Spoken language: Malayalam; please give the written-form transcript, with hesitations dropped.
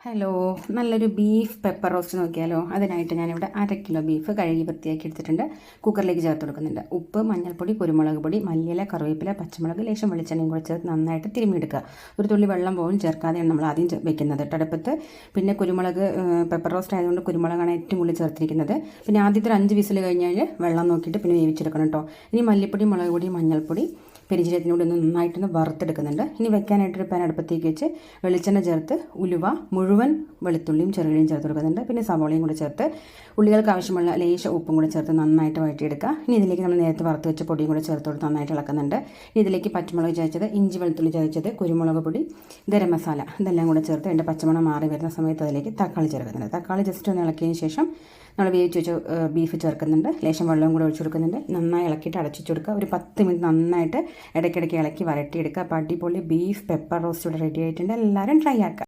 ഹലോ, നല്ലൊരു ബീഫ് പെപ്പർ റോസ്റ്റ് നോക്കിയാലോ. അതിനായിട്ട് ഞാനിവിടെ 1/2 കിലോ ബീഫ് കഴുകി വൃത്തിയാക്കി എടുത്തിട്ടുണ്ട്. കുക്കറിലേക്ക് ചേർത്ത് കൊടുക്കുന്നുണ്ട്. ഉപ്പ്, മഞ്ഞൾപ്പൊടി, കുരുമുളക് പൊടി, മല്ലിയില, കറിവേപ്പില, പച്ചമുളക്, ലേശം വെളിച്ചെണ്ണയും കൂടെ ചേർത്ത് നന്നായിട്ട് തിരുമ്മിയെടുക്കുക. ഒരു തുള്ളി വെള്ളം പോലും ചേർക്കാതെയാണ് നമ്മൾ ആദ്യം വെക്കുന്നത് അടുപ്പത്ത്. പിന്നെ കുരുമുളക്, പെപ്പർ റോസ്റ്റ് ആയതുകൊണ്ട് കുരുമുളകാണ് ഏറ്റവും കൂടുതൽ ചേർത്തിരിക്കുന്നത്. പിന്നെ ആദ്യത്തെ 5 വിസിൽ കഴിഞ്ഞാൽ വെള്ളം നോക്കിയിട്ട് പിന്നെ വേവിച്ചെടുക്കണം കേട്ടോ. ഇനി മല്ലിപ്പൊടി, മുളക് പൊടി, മഞ്ഞൾപ്പൊടി, പെരിഞ്ചീരകത്തിനൂടെ നന്നായിട്ടൊന്ന് വറുത്തെടുക്കുന്നുണ്ട്. ഇനി വെക്കാനായിട്ടൊരു പാൻ അടുപ്പത്തേക്ക് വെച്ച് വെളിച്ചെണ്ണ ചേർത്ത് ഉലുവ, മുഴുവൻ വെളുത്തുള്ളിയും ചെറുള്ളിയും ചേർത്ത് കൊടുക്കുന്നുണ്ട്. പിന്നെ സവോളയും കൂടെ ചേർത്ത് ഉള്ളികൾക്ക് ആവശ്യമുള്ള ലേശ ഉപ്പും കൂടെ ചേർത്ത് നന്നായിട്ട് വഴറ്റിയെടുക്കുക. ഇനി ഇതിലേക്ക് നമ്മൾ നേരത്തെ വറുത്ത് വെച്ച പൊടിയും കൂടെ ചേർത്ത് കൊടുത്ത് നന്നായിട്ട് ഇളക്കുന്നുണ്ട്. ഇനി ഇതിലേക്ക് പച്ചമുളക് ചതച്ചത്, ഇഞ്ചി വെളുത്തുള്ളി ചതച്ചത്, കുരുമുളക് പൊടി, ഗരം മസാല ഇതെല്ലാം കൂടെ ചേർത്ത് അതിൻ്റെ പച്ചമണം മാറി വരുന്ന സമയത്ത് അതിലേക്ക് തക്കാളി ചേർക്കുന്നുണ്ട്. തക്കാളി ജസ്റ്റ് ഒന്ന് ഇളക്കിയതിന് ശേഷം നമ്മൾ വേവിച്ച് വെച്ച ബീഫ് ചേർക്കുന്നുണ്ട്. ലേശം വെള്ളവും കൂടെ ഒഴിച്ചു കൊടുക്കുന്നുണ്ട്. നന്നായി ഇളക്കിയിട്ട് അടച്ചു കൊടുക്കുക. ഒരു 10 മിനിറ്റ് നന്നായിട്ട് ഇടയ്ക്കിടയ്ക്ക് ഇളക്കി വരട്ടിയെടുക്കുക. അപ്പോൾ അടിപൊളി ബീഫ് പെപ്പർ റോസ്റ്റ് ഇവിടെ റെഡി ആയിട്ടുണ്ട്. എല്ലാവരും ട്രൈ ആക്കുക.